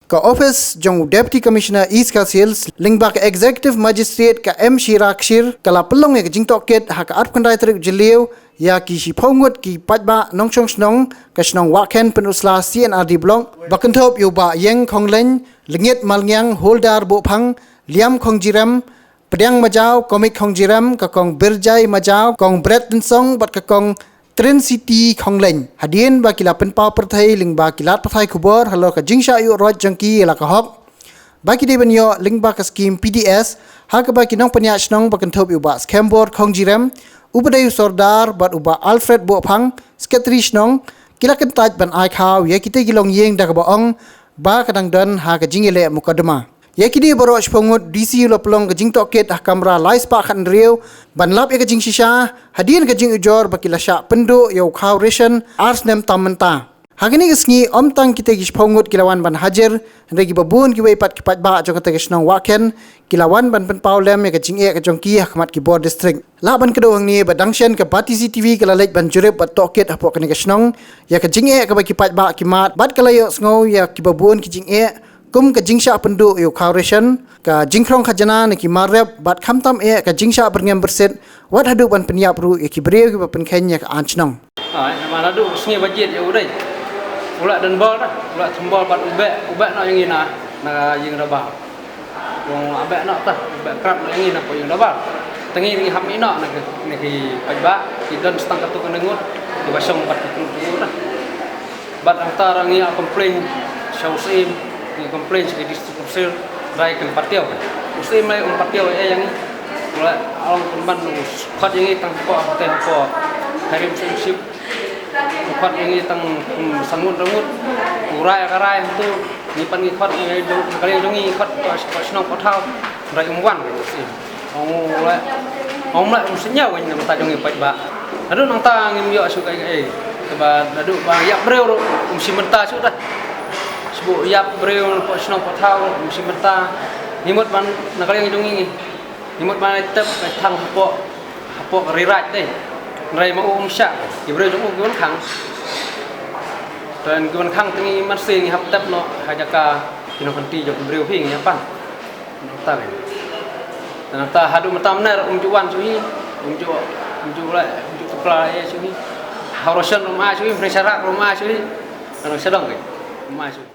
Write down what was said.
ka office jong Deputy Commissioner East Hills lingbak Executive Magistrate ka M Shirakshir kala pelong ya jing toket ha ka arp kandai trik jeliu ya ki si phongut ki pajba nongchong snong ka snong waken penusla CNRD blong bakentop yu ba yeng khonglen lingit malngyang holdar bo phang liam khongjiram pedang majau komik khongjiram ka kong berjai majau kong breton song bat ka kong Trin City Khonglen hadien ba kila penpau perthai ling ba kilat pathai khubor halo ka jingsha yu roj jangki la ka hok ba ki deben yo ling ba ka scheme PDS ha ka ba kinong panya snong ba kentop yu ba scam board khongjiram ubadai sordar bat uba Alfred bo phang secretary snong kila kentaj ban ai khaw ya kite gilong yeng da ka baong ba kadang dan ha ka jingile mukadama ya kini baro shpongut DC lopelong ka jing toket ah kamera lais pa khan riu ban lap ya ka jing shisha hadien ka jing ujor bakila sha pendo yo khaw ration ars nem tamenta hagini gisngi omtang kite gi shpongut kilawan ban hajer regi babun ki weipat ki patba jo kata gisnong waken kilawan ban pen paulem ya ka jing e ka jongki khmat ki board district la ban ka doang ni badangshen ka bati CCTV kala lek ban jurep bat toket apo ka gisnong ya ka jing e ka ba ki patba ki mat bat kala yo sngo ya ki babun ki jing e kum ka jingsha pendu yo kharation ka jingkrong khajana ki marep bat khamtam e ka jingsha berngem berset wat hadu ban penyap ru ki breu ki pen khenya ka anchnong mana du sngi budget ya udai ula dan bol dah ula thembol bat ube nak yang ina na yang rabah wong abe nak tah ube krap nak yang ina ko yang rabah tengi ni ham ina nak ki pajba ki dan stang katu kenengut di basong bat tu dah bat antara ngi komplain syausim ni komplain sebagai distributor baik ke partiau usia mai partiau yang mulai alam teman nus kat yang tang ko teh ko harim sip kat yang tang sangut urai karai tu ni pan ni kat ni kali jongi kat snong potau rai umwan sih mulai mestinya wan nam ta jongi pai ba adu nang ta ngim yo suka ba adu ba yak breu mesti menta sudah bu yap breu po snong po thau musim benta nimut ban nakali yang jongi nimut ban tep thang po rirat deh rai mau syak ki breu jong gon khang dan gon khang tingi masing hap tep no hajaka kino kanti jong breu ping ya pan nota dan ta hadu matam nar juan suhi la tukla ya suhi harosan rumah suhi presyarat rumah suhi kan sedang ke rumah suhi